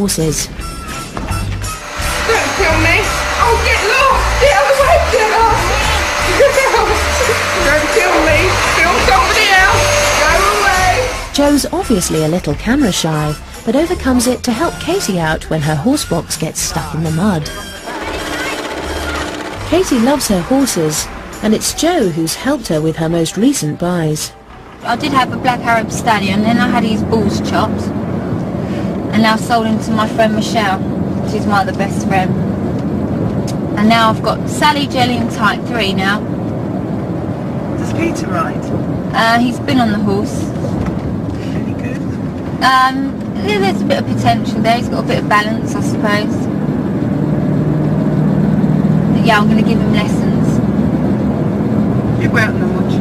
horses. Don't kill me! I'll get lost! Get out of the way! Get lost! Don't kill me! Kill somebody else! Go away! Jo's obviously a little camera shy, but overcomes it to help Katie out when her horse box gets stuck in the mud. Katie loves her horses, and it's Jo who's helped her with her most recent buys. I did have a black Arab stallion, then I had his balls chopped, and now I sold him to my friend Michelle. She's my other best friend. And now I've got Sally, Jelly and Type 3 now. Does Peter ride? He's been on the horse. Any good? There's a bit of potential there. He's got a bit of balance, I suppose. But yeah, I'm going to give him lessons. You go out and watch.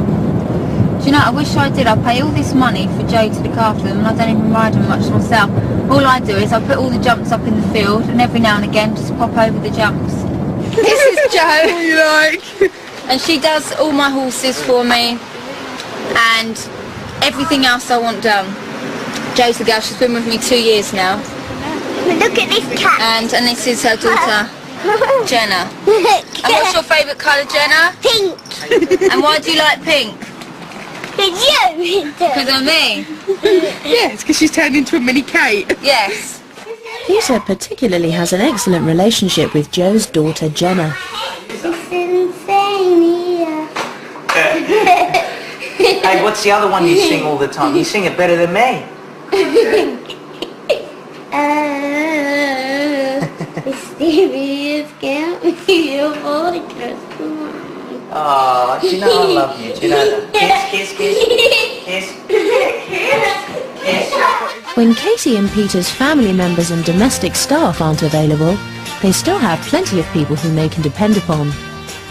Do you know, I wish I did. I pay all this money for Jo to look after them, and I don't even ride them much myself. All I do is I put all the jumps up in the field, and every now and again just pop over the jumps. This is Jo. What do you like? And she does all my horses for me, and everything else I want done. Jo's the girl. She's been with me 2 years now. Look at this cat. And this is her daughter, Jenna. And what's your favourite colour, Jenna? Pink. And why do you like pink? Because of me. Yeah, it's because she's turned into a mini Kate. Yes. Peter particularly has an excellent relationship with Jo's daughter Jenna. It's insane here. Hey, what's the other one you sing all the time? You sing it better than me. Mysterious cat with your voice. Oh, do you know I love you? Do you know that? Kiss, kiss, kiss. Kiss. Kiss. When Katie and Peter's family members and domestic staff aren't available, they still have plenty of people whom they can depend upon.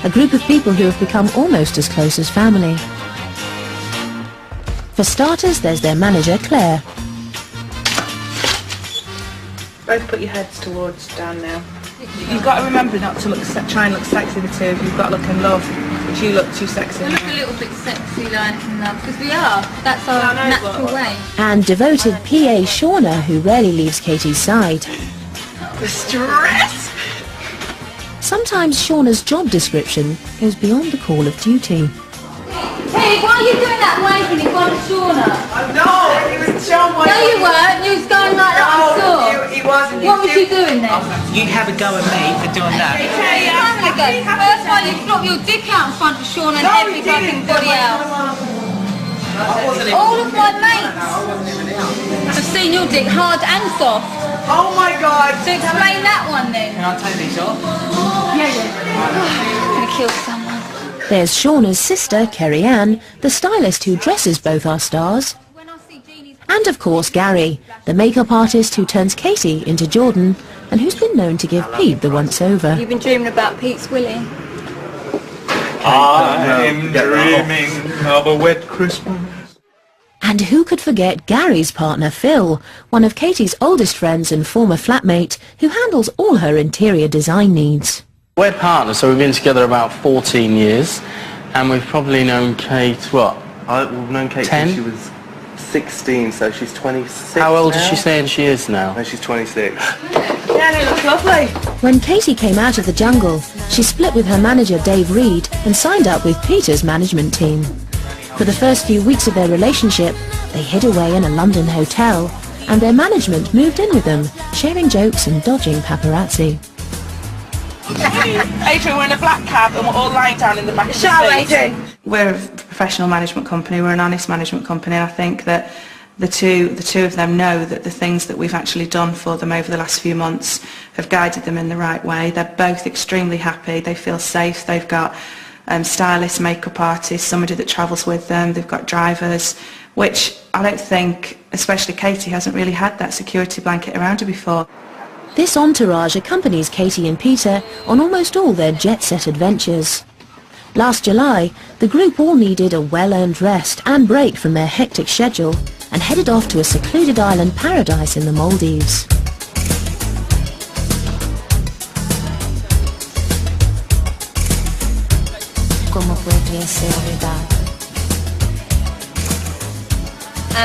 A group of people who have become almost as close as family. For starters, there's their manager, Claire. Both put your heads towards down now. You've got to remember not to try and look sexy, the two of you. You've got to look in love, but you look too sexy. We look a little bit sexy like in love, because we are. That's our natural way. And devoted PA Shauna, who rarely leaves Katie's side. The stress! Sometimes Shauna's job description goes beyond the call of duty. Hey, why are you doing that waving in front of Shauna? No, he was John. No, you weren't. You was going like that, I saw. He wasn't. What was you doing then? You'd have a go at me for doing that. First one, you flop your dick out in front of Shauna and every fucking body else. All of my mates have seen your dick hard and soft. Oh my God. So explain that one then. Can I take these off? Yeah. I'm gonna kill someone. There's Shauna's sister, Kerry Ann, the stylist who dresses both our stars. And of course Gary, the makeup artist who turns Katie into Jordan and who's been known to give Pete the once-over. You've been dreaming about Pete's willy. I'm dreaming of a wet Christmas. And who could forget Gary's partner Phil, one of Katie's oldest friends and former flatmate, who handles all her interior design needs. We're partners, so we've been together about 14 years, and we've probably known Kate, what? We've known Kate 10? since she was 16, so she's 26 How old now? is she saying she is now? No, she's 26. Yeah, it looks lovely. When Katie came out of the jungle, she split with her manager Dave Reed and signed up with Peter's management team. For the first few weeks of their relationship, they hid away in a London hotel, and their management moved in with them, sharing jokes and dodging paparazzi. Adrian, we're in a black cab and we're all lying down in the back of the seat. We're a professional management company, we're an honest management company, and I think that the two of them know that the things that we've actually done for them over the last few months have guided them in the right way. They're both extremely happy, they feel safe, they've got stylists, makeup artists, somebody that travels with them, they've got drivers, which I don't think, especially Katie, hasn't really had that security blanket around her before. This entourage accompanies Katie and Peter on almost all their jet-set adventures. Last July, the group all needed a well-earned rest and break from their hectic schedule and headed off to a secluded island paradise in the Maldives.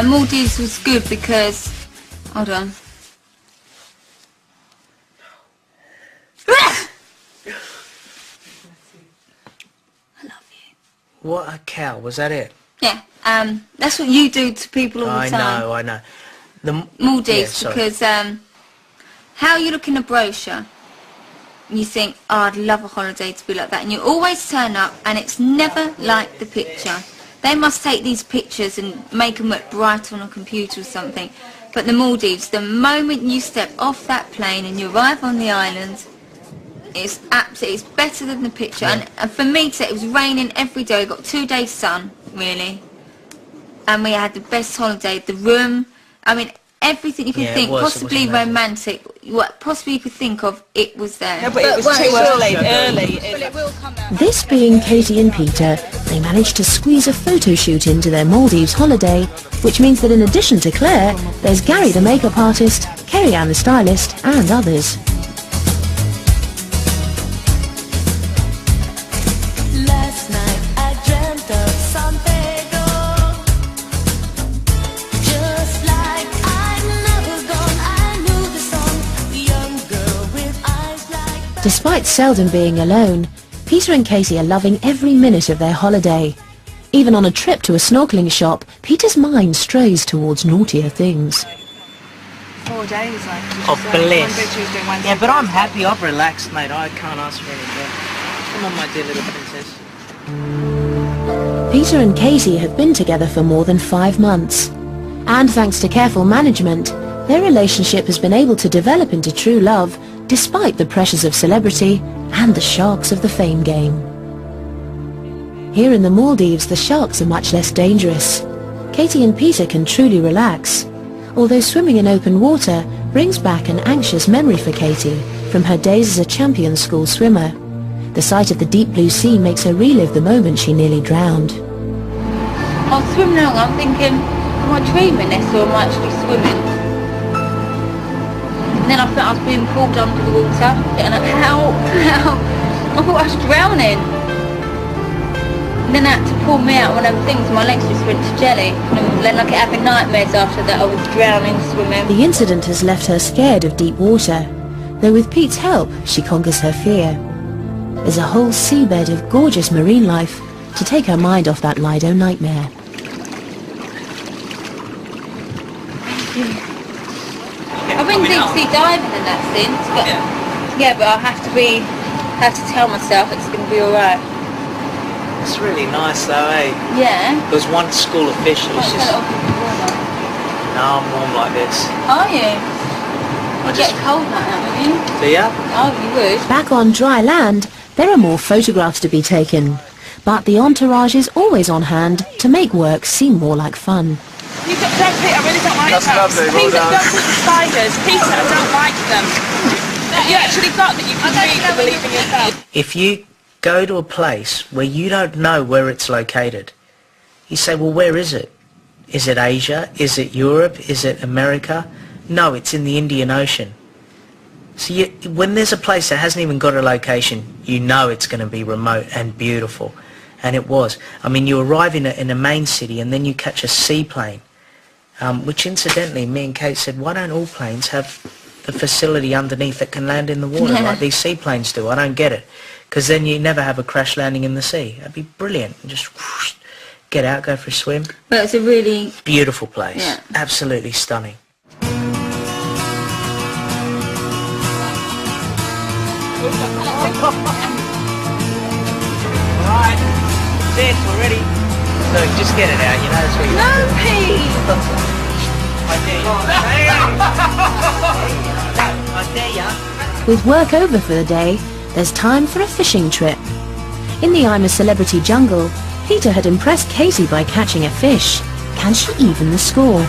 Maldives was good because, hold on, What a cow, was that it? Yeah, that's what you do to people all the time. I know. The Maldives, yeah, because how you look in a brochure, you think, oh, I'd love a holiday to be like that, and you always turn up and it's never like the picture. They must take these pictures and make them look bright on a computer or something. But the Maldives, the moment you step off that plane and you arrive on the island, it's absolutely, it's better than the picture. Yeah. And for me today, it was raining every day. We got 2 days sun, really. And we had the best holiday. The room, I mean, everything you can think, possibly romantic, what possibly you could think of, it was there. No, but it was too early. This being Katie and Peter, they managed to squeeze a photo shoot into their Maldives holiday, which means that in addition to Claire, there's Gary the makeup artist, Kerry Ann the stylist, and others. Last night I dreamt of San Pedro, just like I'd never gone. I knew the song, young girl with eyes like... Despite seldom being alone, Peter and Katie are loving every minute of their holiday. Even on a trip to a snorkeling shop, Peter's mind strays towards naughtier things. 4 days, like. Of bliss. Monday, Tuesday, Wednesday. Yeah, but I'm happy. I've relaxed, mate. I can't ask for anything. Come on, my dear little princess. Peter and Katie have been together for more than 5 months. And thanks to careful management, their relationship has been able to develop into true love, despite the pressures of celebrity and the sharks of the fame game. Here in the Maldives, the sharks are much less dangerous. Katie and Peter can truly relax, although swimming in open water brings back an anxious memory for Katie from her days as a champion school swimmer. The sight of the deep blue sea makes her relive the moment she nearly drowned. I was swimming along, I'm thinking, am I dreaming this or am I actually swimming? And then I thought I was being pulled under the water, and how? I thought I was drowning. And then they had to pull me out one of the things, my legs just went to jelly. And then I kept having nightmares after that, I was drowning, swimming. The incident has left her scared of deep water, though with Pete's help, she conquers her fear. There's a whole seabed of gorgeous marine life to take her mind off that Lido nightmare. I've been deep sea diving in that sense, but yeah, but I have to tell myself it's going to be alright. It's really nice though, eh? Yeah. There was one school of fish that was just... No, I'm warm like this. Are you? You get cold like that, wouldn't you? Do ya? Oh, you would. Back on dry land, there are more photographs to be taken, but the entourage is always on hand to make work seem more like fun. You got Brad Pitt, I really don't like That's that. lovely, Peter, well don't put the spiders. Peter, I don't like them. You actually got that you can read and believe in yourself. If you go to a place where you don't know where it's located, you say, well, where is it? Is it Asia? Is it Europe? Is it America? No, it's in the Indian Ocean. So when there's a place that hasn't even got a location, you know it's going to be remote and beautiful. And it was. I mean, you arrive in a main city and then you catch a seaplane, which incidentally, me and Kate said, why don't all planes have the facility underneath that can land in the water like these seaplanes do? I don't get it. Because then you never have a crash landing in the sea. That'd be brilliant. Just whoosh, get out, go for a swim. But it's a really... Beautiful place. Yeah. Absolutely stunning. Alright, that's it, we're ready. Look, just get it out, you know that's what you No, Pete! I dare ya. With work over for the day, there's time for a fishing trip. In the I'm a Celebrity jungle, Peter had impressed Katie by catching a fish. Can she even the score?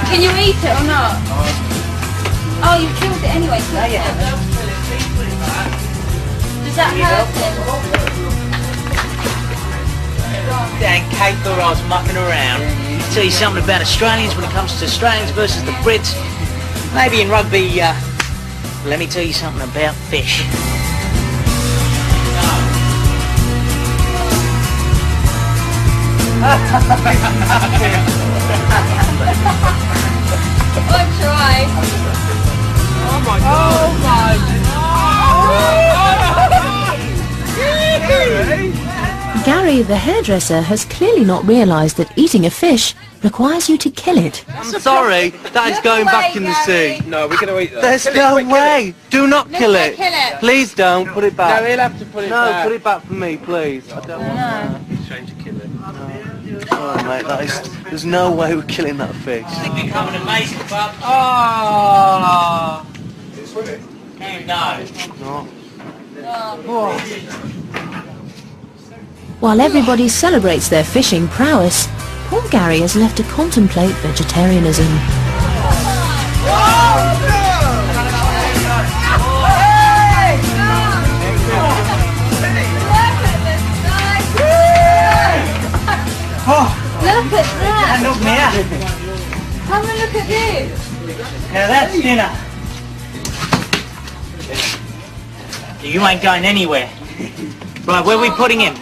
Can you eat it or not? Oh, you killed it anyway. So does that hurt him? Dan Kate thought I was mucking around. I'll tell you something about Australians when it comes to Australians versus the Brits. Maybe in rugby, let me tell you something about fish. I tried. Oh my god! Gary, the hairdresser, has clearly not realised that eating a fish requires you to kill it. I'm sorry, that is going back in the sea. No, we're going to eat that. There's no way. Do not kill it. Kill it. Please don't. Put it back. No, he'll have to put it No, back. put it back for me, please. I don't want that. He's trying to kill it. Oh, mate, there's no way we're killing that fish. Becoming amazing, bub. Oh! No. While everybody celebrates their fishing prowess, poor Gary is left to contemplate vegetarianism. Look at that! Look now. Come and look at this! Now that's dinner. You ain't going anywhere. Right, where are we putting him?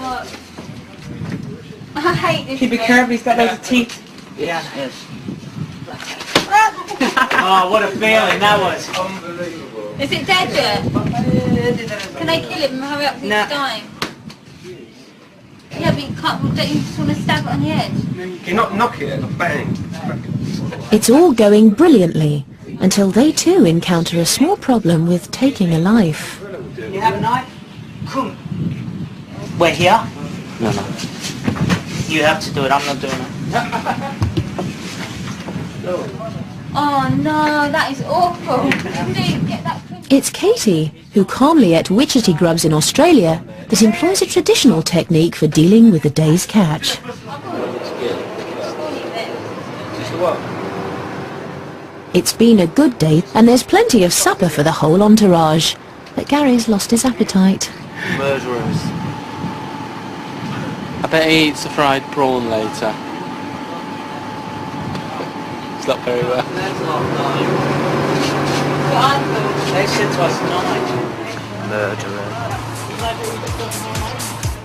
I hate this. Keep it curved, he's got loads of teeth. Yeah. Yes. Oh, what a feeling that was. Is it dead yet? Can they kill him and hurry up, 'cause he's dying? Yeah, but you can't, don't you just want to stab it on the head? Can you not knock it? Bang. It's all going brilliantly until they too encounter a small problem with taking a life. You have a knife? Come. We're here? No. You have to do it, I'm not doing it. Oh no, that is awful. Dude, get that It's Katie, who calmly ate witchetty grubs in Australia, that employs a traditional technique for dealing with the day's catch. It's been a good day and there's plenty of supper for the whole entourage, but Gary's lost his appetite. Murderers. I bet he eats a fried prawn later. It's not very well. They said to us tonight.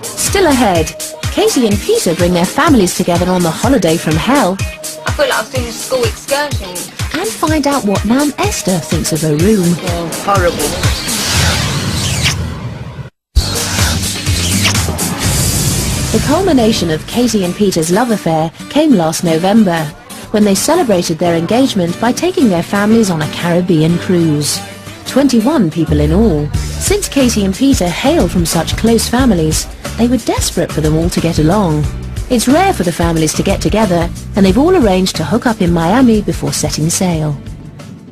Still ahead, Katie and Peter bring their families together on the holiday from hell I feel like I was doing a school excursion. and find out what Nan Esther thinks of her room. Oh, horrible. The culmination of Katie and Peter's love affair came last November, when they celebrated their engagement by taking their families on a Caribbean cruise. 21 people in all. Since Katie and Peter hail from such close families, they were desperate for them all to get along. It's rare for the families to get together, and they've all arranged to hook up in Miami before setting sail.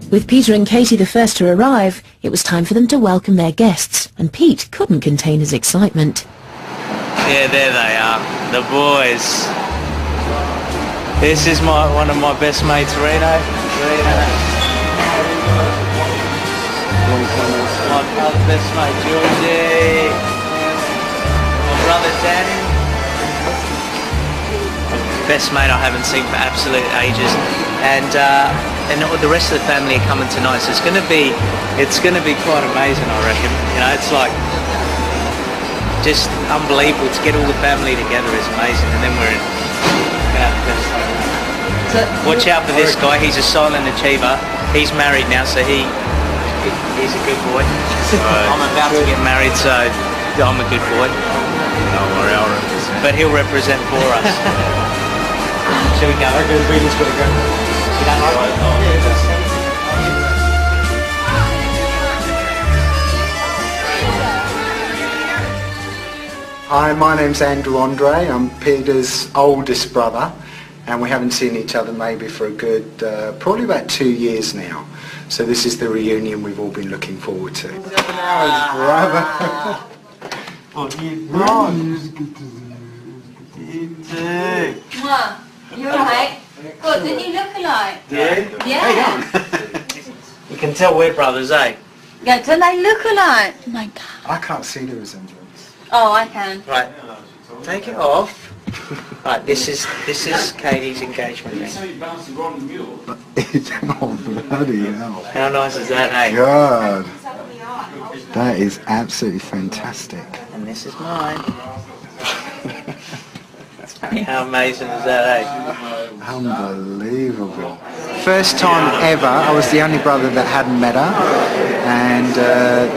With Peter and Katie the first to arrive, it was time for them to welcome their guests, and Pete couldn't contain his excitement. Yeah, there they are, the boys. This is one of my best mates, Reno. My other best mate, Georgie. My brother, Danny. Best mate I haven't seen for absolute ages. And the rest of the family are coming tonight, so it's going to be quite amazing, I reckon. You know, it's like just unbelievable to get all the family together is amazing, and then we're gonna have the best time. Watch out for this guy, he's a silent achiever. He's married now, so he's a good boy. I'm about to get married, so I'm a good boy. Don't worry, I'll represent. But he'll represent for us. Shall we go? Okay, the meeting's got to go. You don't like it? Hi, my name's Andrew Andre. I'm Peter's oldest brother, and we haven't seen each other maybe for a good, probably about 2 years now. So this is the reunion we've all been looking forward to. Brother. What you done? Mwah. You alright? What, did you look alike? Yeah? Yeah. You can tell we're brothers, eh? Yeah, don't they look alike? Oh my god. I can't see the resemblance. Oh, I can. Right, take it off. Right, this is Katie's engagement ring. Oh, bloody hell. How nice is that, eh? God. That is absolutely fantastic. And this is mine. How amazing is that, eh? Unbelievable. first time ever. I was the only brother that hadn't met her, and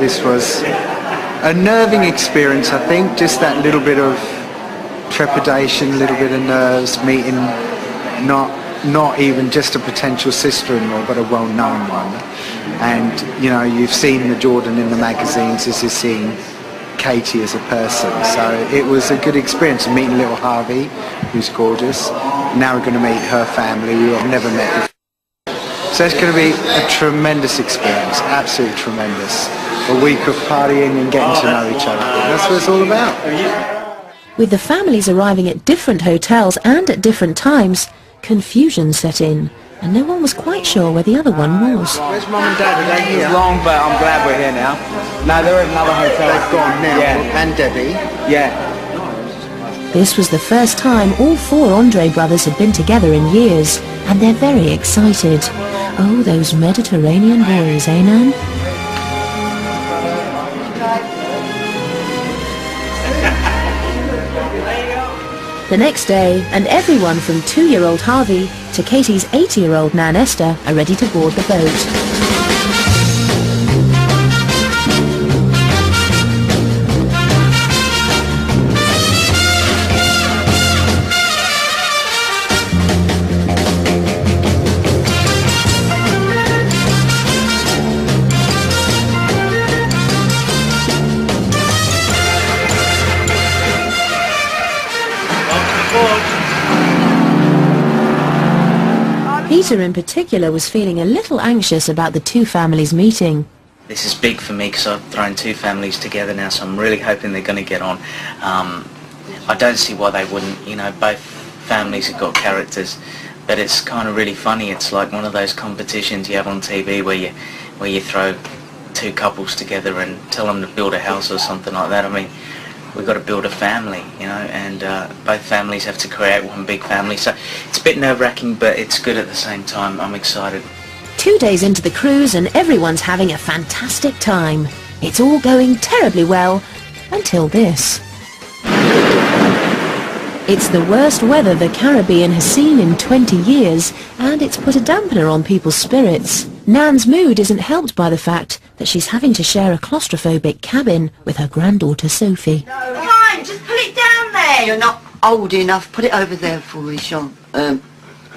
this was a nerving experience, I think. Just that little bit of trepidation, a little bit of nerves, meeting not even just a potential sister-in-law, but a well-known one. And you know, you've seen the Jordan in the magazines as you've seen Katie as a person, so it was a good experience. Meeting little Harvey, who's gorgeous. Now we're going to meet her family, who I've never met before. So it's going to be a tremendous experience, absolutely tremendous. A week of partying and getting to know each other. That's what it's all about. With the families arriving at different hotels and at different times, confusion set in, and no one was quite sure where the other one was. Where's Mum and Dad? Are they here? Long, but I'm glad we're here now. No, they're at another hotel. They've gone now. Yeah. And Debbie. Yeah. This was the first time all four Andre brothers had been together in years, and they're very excited. Oh, those Mediterranean boys, eh, Nan? The next day, and everyone from 2-year-old Harvey to Katie's 80-year-old Nan Esther are ready to board the boat. Peter in particular was feeling a little anxious about the two families meeting. This is big for me because I've thrown two families together now, so I'm really hoping they're going to get on. I don't see why they wouldn't. You know, both families have got characters, but it's kind of really funny. It's like one of those competitions you have on TV where you throw two couples together and tell them to build a house or something like that. I mean, we've got to build a family, you know, and both families have to create one big family. So it's a bit nerve-wracking, but it's good at the same time. I'm excited. 2 days into the cruise and everyone's having a fantastic time. It's all going terribly well, until this. It's the worst weather the Caribbean has seen in 20 years, and it's put a dampener on people's spirits. Nan's mood isn't helped by the fact that she's having to share a claustrophobic cabin with her granddaughter Sophie. Come on, just put it down there. You're not old enough. Put it over there for me, Sean.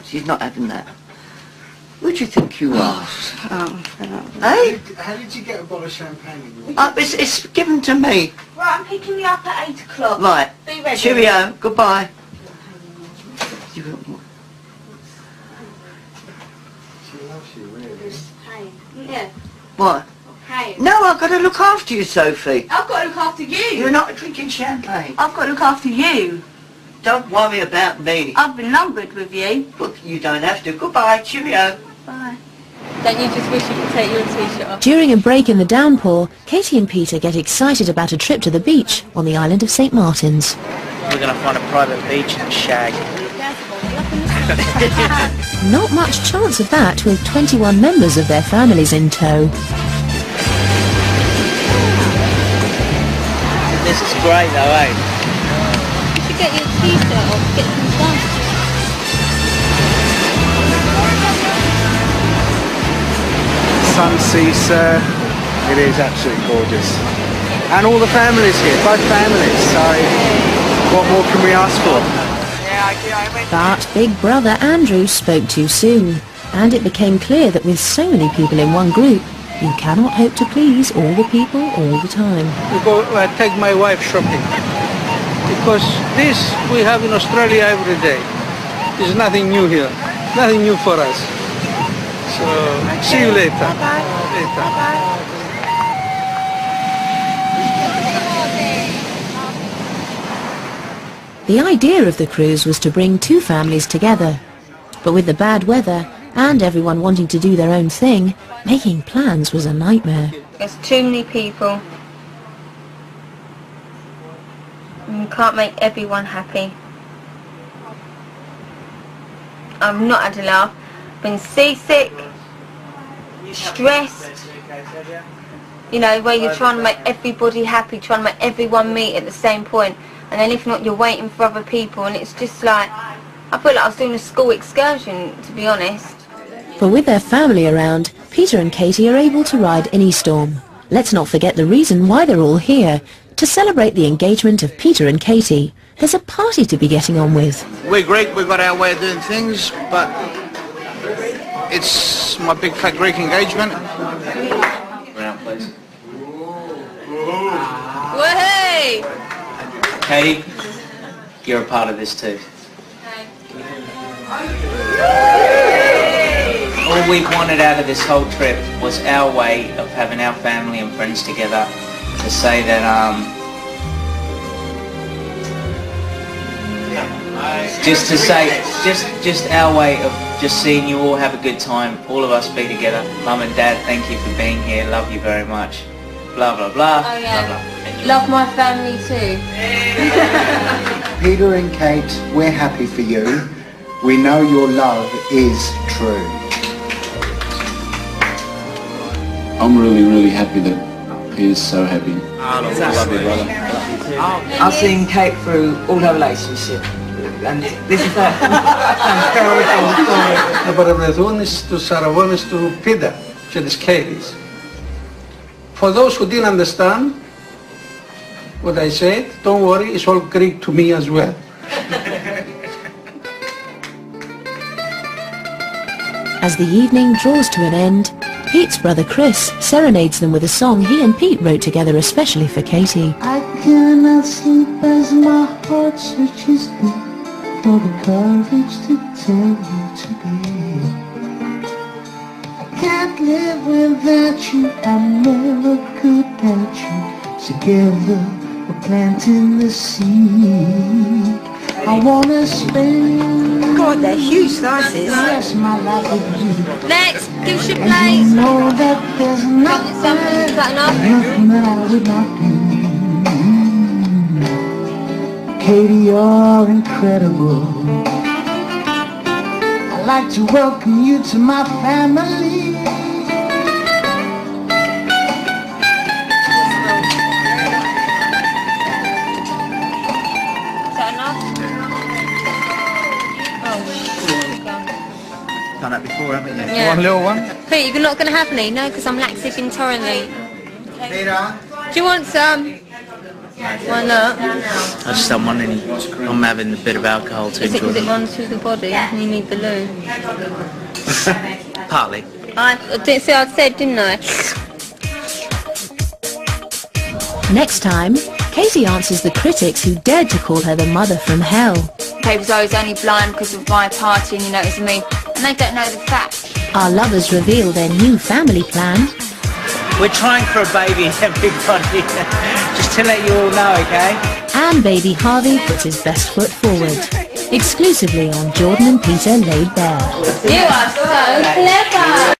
She's not having that. Who do you think you are? Hey? How did you get a bottle of champagne? It's given to me. Right, I'm picking you up at 8 o'clock. Right. Be ready. Cheerio. Goodbye. She loves you, really. Yeah. What? Hey. No, I've got to look after you, Sophie. I've got to look after you. You're not drinking champagne. I've got to look after you. Don't worry about me. I've been lumbered with you. Look, you don't have to. Goodbye. Cheerio. Bye. Don't you just wish you could take your t-shirt off? During a break in the downpour, Katie and Peter get excited about a trip to the beach on the island of St. Martin's. We're going to find a private beach and shag. Not much chance of that with 21 members of their families in tow. This is great though, eh? You should get your t-shirt off, get some sun. Sun surf. It is absolutely gorgeous. And all the families here, both families, so what more can we ask for? But big brother Andrew spoke too soon, and it became clear that with so many people in one group, you cannot hope to please all the people all the time. Take my wife shopping. Because this we have in Australia every day. There's nothing new here. Nothing new for us. So, see you later. Bye-bye. The idea of the cruise was to bring two families together, but with the bad weather and everyone wanting to do their own thing, making plans was a nightmare. There's too many people. And you can't make everyone happy. I've not had a laugh. Been seasick, stressed, you know, where you're trying to make everybody happy, trying to make everyone meet at the same point, and then if not, you're waiting for other people, and it's just like, I feel like I was doing a school excursion, to be honest. But with their family around, Peter and Katie are able to ride any storm. Let's not forget the reason why they're all here. To celebrate the engagement of Peter and Katie, there's a party to be getting on with. We're Greek, we've got our way of doing things, but it's my big fat Greek engagement. Round, please. Woohoo! Katie, you're a part of this too. All we wanted out of this whole trip was our way of having our family and friends together to say that just our way of just seeing you all have a good time, all of us be together. Mum and Dad, thank you for being here, love you very much. Blah blah blah. Oh yeah. Blah, blah. Love my family too. Peter and Kate, we're happy for you. We know your love is true. I'm really happy that he is so happy. Love you, brother. I've seen Kate through all her relationship, and this is that. Να παρευρεθούν στους αραβώνες του Πίτα και της Katie's. For those who didn't understand what I said, don't worry, it's all Greek to me as well. As the evening draws to an end, Pete's brother Chris serenades them with a song he and Pete wrote together especially for Katie. I cannot sleep as my heart searches deep for the courage to tell you today. I can't live without you, I never could doubt you. Together we're planting the seed. I wanna spend God, they're huge slices. the rest of my life with you. Next, give us your And place. you know that there's nothing Is that enough? that I would not do. Katie, you're incredible. I'd like to welcome you to my family. Is that enough? Done that before, haven't you? Yeah. One little one. Pete, you're not going to have any? No, because I'm lactating torrently. Peter? Do you want some? Why not? I just don't want any. I'm having a bit of alcohol too, Is it because it Jordan. runs through the body and you need the loo? Partly. I didn't see I said, didn't I? Next time, Katie answers the critics who dared to call her the mother from hell. People say I was only blind because of my party and you know it was me. And they don't know the facts. Our lovers reveal their new family plan. We're trying for a baby, everybody. Just to let you all know, okay? And baby Harvey puts his best foot forward. Exclusively on Jordan and Peter Laid Bare. You are so clever!